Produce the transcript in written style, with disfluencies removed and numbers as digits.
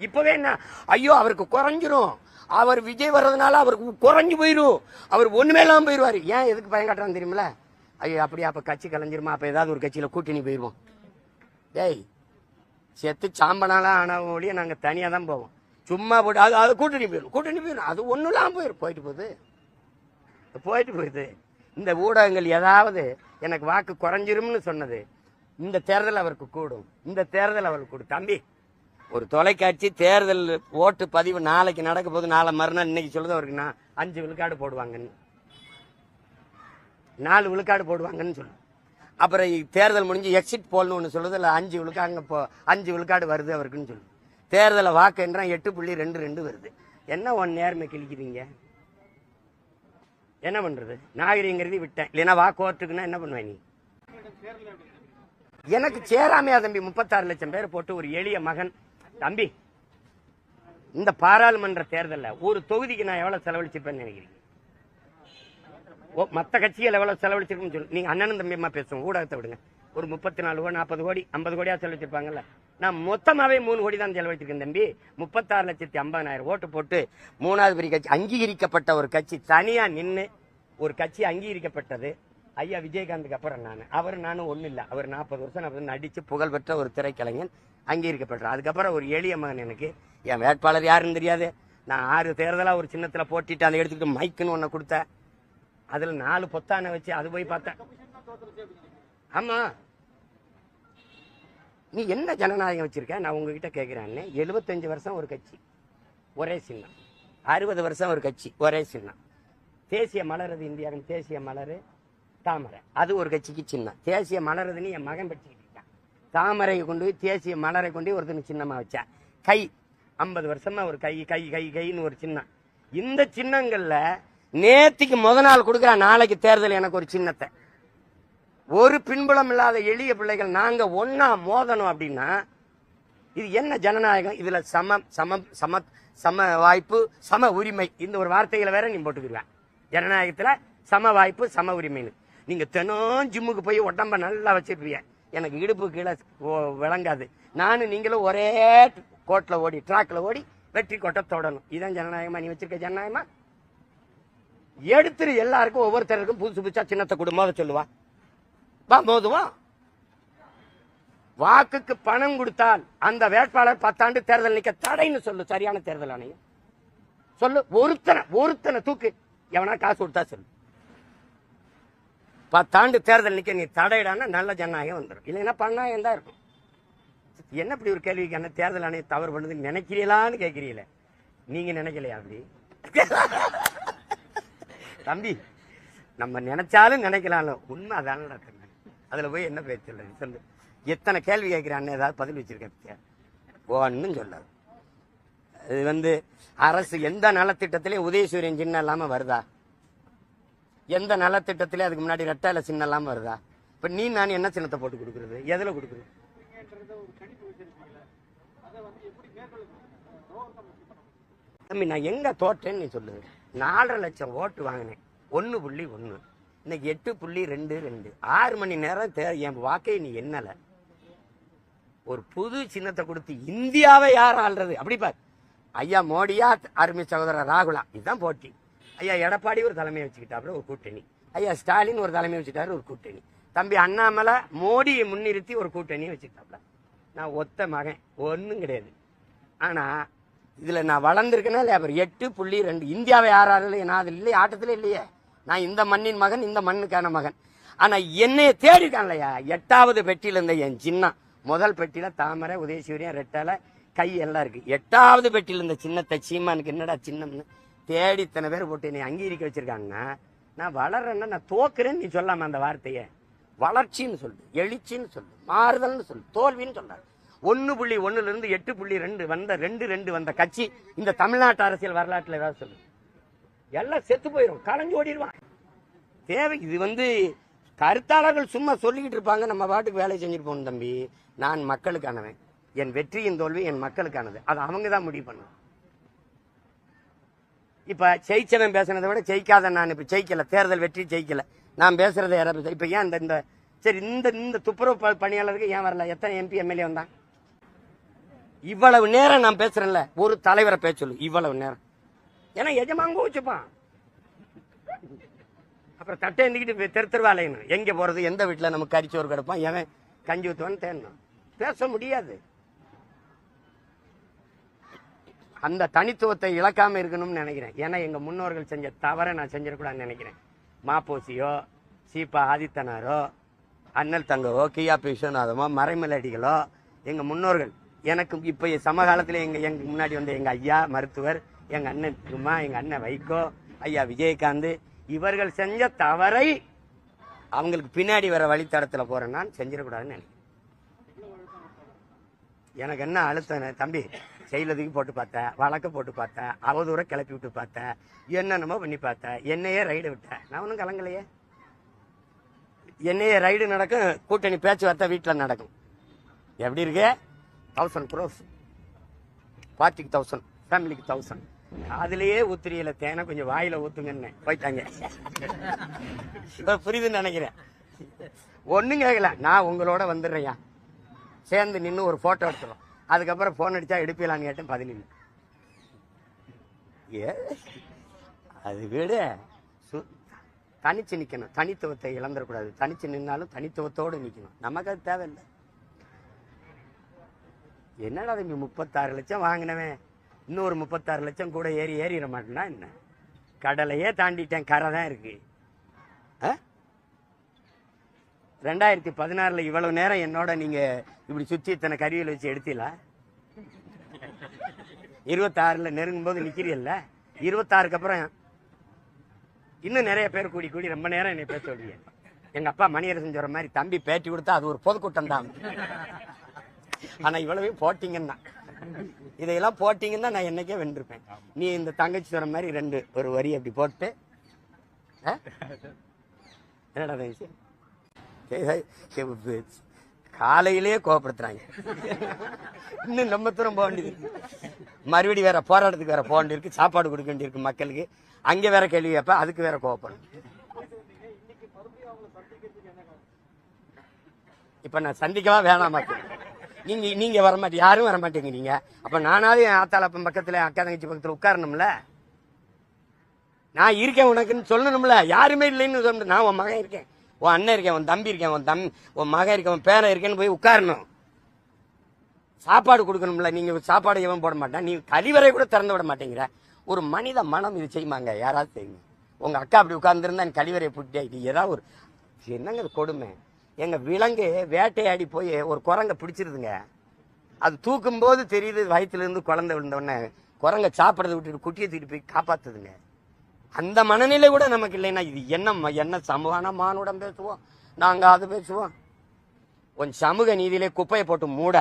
இப்பவே என்ன, ஐயோ அவருக்கு குறைஞ்சிரும், அவர் விஜய் வர்றதுனால அவருக்கு குறைஞ்சு போயிடும், அவர் ஒண்ணுமே இல்லாம போயிடுவாரு. ஏன் எதுக்கு பயம் காட்டுறான்னு தெரியுமில? ஐயோ அப்படியே அப்ப கட்சி கலைஞ்சிருமா, அப்ப ஏதாவது ஒரு கட்சியில கூட்டணி போயிருவோம். டேய் செத்து சாம்பனாலாம் ஆன ஒழிய நாங்க தனியா தான் போவோம். சும்மா போட்டு அது கூட்டணி போயிடும், அது ஒன்றும் இல்லாமல் போயிட்டு போகுது. இந்த ஊடகங்கள் ஏதாவது எனக்கு வாக்கு குறைஞ்சிரும்னு சொன்னது, இந்த தேர்தல் அவருக்கு கூடும், இந்த தேர்தல் அவருக்கு கூடும். தம்பி, ஒரு தொலைக்காட்சி தேர்தல் ஓட்டு பதிவு நாளைக்கு நடக்க போது, நாளை மறுநாள் இன்னைக்கு சொல்லுது அவருக்கு நான் 5 விழுக்காடு போடுவாங்கன்னு, 4 விழுக்காடு போடுவாங்கன்னு சொல்லு. அப்புறம் தேர்தல் முடிஞ்சு எக்ஸிட் போல்னு ஒன்று சொல்லுது, இல்லை 5 விழுக்காங்க 5 விழுக்காடு வருது அவருக்குன்னு சொல்லு. தேர்தலை வாக்குன்றான் 8.22 வருது. என்ன ஒன் நேர்மை கிழிக்கிறீங்க? என்ன பண்றது? நாகரிகங்கிறது விட்டேன், இல்லைன்னா வாக்கு ஓட்டுக்குன்னா என்ன பண்ணுவேன் நீ? எனக்கு சேராமையா தம்பி 36 லட்சம் பேர் போட்டு ஒரு எளிய மகன். தம்பி, இந்த பாராளுமன்ற தேர்தலில் ஒரு தொகுதிக்கு நான் எவ்வளவு செலவழிச்சிருப்பேன்னு நினைக்கிறீங்க? மற்ற கட்சிகள் எவ்வளவு செலவழிச்சிருக்குன்னு சொல்லு. நீங்க அண்ணனும் தம்பியமா பேசுவோம், ஊடகத்தை விடுங்க. ஒரு 34 கோடி 40 கோடி 50 கோடியா செலவழிச்சிருப்பாங்கல்ல. நான் மொத்தமாவே 3 கோடி தான் செலவழிச்சிருக்கேன் தம்பி. 36,50,000 ஓட்டு போட்டு 3வது பெரிய கட்சி, அங்கீகரிக்கப்பட்ட ஒரு கட்சி, தனியா நின்று ஒரு கட்சி அங்கீகரிக்கப்பட்டது ஐயா விஜயகாந்துக்கு அப்புறம் நானும் ஒன்றும் இல்லை. அவர் 40 வருஷம் நடிச்சு புகழ்பெற்ற ஒரு திரைக்கலைஞன், அங்கீகரிக்கப்பட்டார். அதுக்கப்புறம் ஒரு எளிய மகன், எனக்கு என் வேட்பாளர் யாருன்னு தெரியாது. நான் 6 தேர்தலாக ஒரு சின்னத்தில் போட்டிட்டு அதை எடுத்துக்கிட்டு மைக்குன்னு ஒன்று கொடுத்தேன். அதில் 4 பொத்தானை வச்சு அது போய் பார்த்தேன். ஆமா, நீ என்ன ஜனநாயகம் வச்சிருக்க? நான் உங்ககிட்ட கேட்கிறேன். 75 வருஷம் ஒரு கட்சி ஒரே சின்னம், 60 வருஷம் ஒரு கட்சி ஒரே சின்னம். தேசிய மலர், அது இந்தியாவின் தேசிய மலர் தாமரை, அது ஒரு கட்சிக்கு சின்னம். தேசிய மலருதுன்னு என் மகன் படிச்சுக்கிட்டு இருக்கான். தாமரை கொண்டு போய் தேசிய மலரை கொண்டு போய் ஒருத்தனுக்கு சின்னமா வச்சா. கை 50 வருஷமா ஒரு கை கை கை கைன்னு ஒரு சின்னம். இந்த சின்னங்கள்ல நேத்திக்கு முத நாள் கொடுக்குற, நாளைக்கு தேர்தல் எனக்கு ஒரு சின்னத்தை. ஒரு பின்புலம் இல்லாத எளிய பிள்ளைகள் நாங்க ஒன்னா மோதணும் அப்படின்னா இது என்ன ஜனநாயகம்? இதுல சமம் சமம் சம சம வாய்ப்பு சம உரிமை, இந்த ஒரு வார்த்தைகளை வேற நீ போட்டுக்குவேன். ஜனநாயகத்துல சம வாய்ப்பு சம உரிமைன்னு. நீங்க தினம் ஜிம்முக்கு போய் உடம்ப நல்லா வச்சிருப்பீங்க, எனக்கு இடுப்பு கீழே விளங்காது. நானும் நீங்களும் ஒரே கோட்டில் ஓடி ட்ராக்ல ஓடி வெற்றி கோட்டை தொடணும். இதான் ஜனநாயகமா? நீ வச்சிருக்க ஜனநாயகமா? எடுத்துரு, எல்லாருக்கும் ஒவ்வொருத்தருக்கும் புதுசு புதுசா சின்னத்தை குடும்பம் சொல்லுவா, மோதுவான். வாக்குக்கு பணம் கொடுத்தால் அந்த வேட்பாளர் 10 ஆண்டு தேர்தல் நிக்க தடைன்னு சொல்லு. சரியான தேர்தல் ஆணையம் சொல்லு. ஒருத்தனை தூக்கு, எவனா காசு கொடுத்தா சொல்லு. 10 ஆண்டு தேர்தல் நிக்க நீ தடையிடான நல்ல ஜனநாயகம் வந்துடும். இல்லைன்னா பண்ணாயம் தான் இருக்கும். என்ன இப்படி ஒரு கேள்விக்கு என்ன தேர்தல் ஆணையம் தவறு பண்ணுது நினைக்கிறீங்களான்னு கேட்கிறீங்களே, நீங்க நினைக்கலையா? அப்படி தம்பி, நம்ம நினைச்சாலும் நினைக்கலாம்ல, உண்மை அதான நடக்குங்க. அதுல போய் என்ன பேர் சொல்றது சொல்லு. எத்தனை கேள்வி கேட்கிறான்னு ஏதாவது பதில் வச்சிருக்கேன்? ஒன்னும் சொல்லாது. இது அரசு எந்த நலத்திட்டத்திலேயும் உதயசூரியன் சின்னம் இல்லாம வருதா? எந்த நலத்திட்டத்திலே அதுக்கு முன்னாடி ரெட்டை சின்னம் இல்லாம வருதா? இப்ப நீ நான் என்ன சின்னத்தை போட்டு கொடுக்கறது? எதுல கொடுக்குறது? தம்பி, நான் எங்க தோற்றேன்னு நீ சொல்லு. 4.5 லட்சம் ஓட்டு வாங்கினேன், 1.1. இன்னைக்கு 8.22. 6 மணி நேரம் என் வாக்கை நீ என்னல. ஒரு புது சின்னத்தை கொடுத்து இந்தியாவை யார் ஆள்றது? அப்படி பார். ஐயா மோடியா அருமை சகோதரர் ராகுலா, இதுதான் போட்டி. ஐயா எடப்பாடி ஒரு தலைமையை வச்சுக்கிட்டாப்புல ஒரு கூட்டணி, ஐயா ஸ்டாலின் ஒரு தலைமையை வச்சுட்டாரு ஒரு கூட்டணி, தம்பி அண்ணாமலை மோடியை முன்னிறுத்தி ஒரு கூட்டணியை வச்சுக்கிட்டாப்புல. நான் ஒத்த மகன், ஒன்றும் கிடையாது. ஆனா இதுல நான் வளர்ந்துருக்கேன்னா இல்லையா? 8.2. இந்தியாவை யாராலும் நான் அது இல்லையே, ஆட்டத்துல இல்லையே. நான் இந்த மண்ணின் மகன், இந்த மண்ணுக்கான மகன். ஆனா என்னைய தேடி இருக்கான் இல்லையா? 8வது பெட்டியில இருந்த என் சின்னம், முதல் பெட்டியில தாமரை, உதயசூரியன், ரெட்டலை, கை எல்லாம் இருக்கு. 8வது பெட்டியில இருந்த சின்னத்தை சீமானுக்கு என்னடா சின்னம்னு தேடி இத்தனை பேர் போட்டு என்னை அங்கீகரிக்க வச்சிருக்காங்கன்னா, நான் வளர்றேன்னா நான் தோக்குறேன்னு நீ சொல்லாம அந்த வார்த்தையை. வளர்ச்சின்னு சொல்லு, எழுச்சின்னு சொல்லு, மாறுதல்னு சொல்லு, தோல்வின்னு சொல்றாரு. 1.1 இருந்து 8.2 வந்த 2 வந்த கட்சி இந்த தமிழ்நாட்டு அரசியல் வரலாற்றுல ஏதாவது சொல்லு. எல்லாம் செத்து போயிடும், களைஞ்சு ஓடிடுவான். தேவை இது கருத்தாளர்கள் சும்மா சொல்லிக்கிட்டு இருப்பாங்க, நம்ம பாட்டுக்கு வேலை செஞ்சுட்டு போகணும். தம்பி, நான் மக்களுக்கானவன், என் வெற்றியின் தோல்வி என் மக்களுக்கானது, அது அவங்க தான் முடிவு பண்ணும். இப்ப ஜெயிச்சவன் பேசுனதை விட ஜெயிக்காத நான் இப்ப ஜெயிக்கல, தேர்தல் வெற்றி ஜெயிக்கல, நான் பேசுறதை யாராவது இப்ப ஏன் இந்த சரி இந்த துப்புரவு பணியாளருக்கு ஏன் வரல? எத்தனை MP MLA வந்தான்? இவ்வளவு நேரம் நான் பேசுறேன்ல, ஒரு தலைவரை பேச சொல்லு இவ்வளவு நேரம். ஏன்னா எஜமாங்க வச்சுப்பான். அப்புறம் தட்டை எழுந்திக்கிட்டு தெருவாலையணும். எங்க போறது, எந்த வீட்டுல நமக்கு கறிச்சோறு கிடப்பான், எவன் கஞ்சி ஊத்துவான்னு தேடணும். பேச முடியாது. அந்த தனித்துவத்தை இழக்காம இருக்கணும்னு நினைக்கிறேன். ஏன்னா எங்க முன்னோர்கள் செஞ்ச தவறை நான் செஞ்சிடக்கூடாதுன்னு நினைக்கிறேன். மாப்போசியோ, சீப்பா ஆதித்தனாரோ, அண்ணல் தங்கவோ, கியாபி விஸ்வநாதமோ, மறைமலடிகளோ எங்க முன்னோர்கள். எனக்கு இப்ப சமகாலத்தில் எங்க முன்னாடி வந்து எங்க ஐயா மருத்துவர், எங்க அண்ணன் சும்மா, எங்க அண்ணன் வைகோ, ஐயா விஜயகாந்த், இவர்கள் செஞ்ச தவறை அவங்களுக்கு பின்னாடி வர வழித்தடத்துல போறேன் நான் செஞ்சிடக்கூடாதுன்னு நினைக்கிறேன். எனக்கு என்ன அழுத்தம் தம்பி, செயலதுக்கு போட்டு பார்த்தேன், வழக்க போட்டு பார்த்தேன், அவதூற கிளப்பி விட்டு பார்த்தேன், என்னென்னமோ பண்ணி பார்த்தேன், என்னையே ரைடு விட்டேன். நான் ஒன்றும் கலங்கலையே. என்னையே ரைடு நடக்கும், கூட்டணி பேச்சுவார்த்தை வீட்டில் நடக்கும். எப்படி இருக்கு? 1000 crores, பார்ட்டிக்கு 1000, ஃபேமிலிக்கு 1000. அதுலயே ஊத்திரியில தேனை கொஞ்சம் வாயில ஊத்துங்கன்னு போயிட்டாங்க. புரியுதுன்னு நினைக்கிறேன். ஒன்னும் கேட்கல, நான் உங்களோட வந்துடுறேன், சேர்ந்து நின்று ஒரு போட்டோ எடுத்துரும். அதுக்கப்புறம் போன் அடிச்சா எடுப்பீங்களான்னு கேட்டேன். 11. அது விட தனிச்சு நிக்கணும். தனித்துவத்தை இழந்துடக்கூடாது. தனிச்சு நின்னாலும் தனித்துவத்தோடு நிக்கணும். நமக்கு அது தேவையில்லை. என்னடா தம்பி 36 லட்சம் வாங்கினவன் இன்னொரு 36 லட்சம் கூட ஏறிட மாட்டேன்னா என்ன? கடலையே தாண்டிட்டேன், கரை தான் இருக்கு. 2016 இவ்வளவு நேரம் என்னோட நீங்க இப்படி சுத்தி இத்தனை கருவியில் வச்சு எடுத்தீங்களா? 26 நெருங்கும் போது நிக்கிறீல்ல. 26க்கு அப்புறம் இன்னும் நிறைய பேர் கூடி ரொம்ப நேரம் என்னை பேச சொல்றீங்க. எங்க அப்பா மணியரசன் சொல்ற மாதிரி, தம்பி பேட்டி கொடுத்தா அது ஒரு பொதுக்கூட்டம் தான். ஆனா இவ்வளவு போட்டீங்கன்னா, இதையெல்லாம் போட்டீங்கன்னா நான் என்னைக்கே வென்றிருப்பேன். நீ இந்த தங்கச்சி சொல்ற மாதிரி ஒரு வரி அப்படி போட்டு என்னடா தங்கச்சி காலையிலேயே கோபப்படுத்துறாங்க. இன்னும் ரொம்ப தூரம் போக வேண்டியது, மறுபடி வேற போராட்டத்துக்கு வேற போக வேண்டியிருக்கு, சாப்பாடு கொடுக்க வேண்டியிருக்கு மக்களுக்கு. அங்க வேற கேள்வி கேட்ப, அதுக்கு வேற கோபப்படும். இப்ப நான் சந்திக்கவா வேணாமா? நீங்க வர மாட்டீங்க, யாரும் வர மாட்டீங்க. நீங்க அப்ப நானாவது என் ஆத்தாளப்பன் பக்கத்துல, அக்கா தங்கச்சி பக்கத்துல உட்காரணும்ல. நான் இருக்கேன் உனக்குன்னு சொல்லணும்ல. யாருமே இல்லைன்னு சொல்ல. நான் உன் மகன் இருக்கேன், உன் அண்ணன் இருக்கேன், உன் தம்பி இருக்கேன், உன் மகன் இருக்கேன், உன் பேரன் இருக்கேன்னு போய் உட்காரணும். சாப்பாடு கொடுக்கணும்ல. நீங்க சாப்பாடு எவன் போட மாட்டான். நீ கழிவறை கூட திறந்து விட மாட்டேங்கிற. ஒரு மனித மனம் இது செய்யுமாங்க? யாராவது செய்யுங்க. உங்க அக்கா அப்படி உட்கார்ந்துருந்தா கழிவறையை புட்டி ஏதாவது ஒரு என்னங்க கொடுமை. எங்க விலங்கு வேட்டையாடி போய் ஒரு குரங்க பிடிச்சிருதுங்க. அது தூக்கும் போது தெரியுது வயிற்றுல இருந்து குழந்தை விழுந்தோடனே குரங்க சாப்பிடறதை விட்டுட்டு குட்டியை தூக்கிட்டு போய் காப்பாத்துதுங்க. அந்த மனநிலை கூட நமக்கு இல்லைன்னா இது என்ன சமூகமான மானுடம் பேசுவோம் நாங்க, அது பேசுவோம். கொஞ்சம் சமூக நீதியிலே குப்பையை போட்டு மூட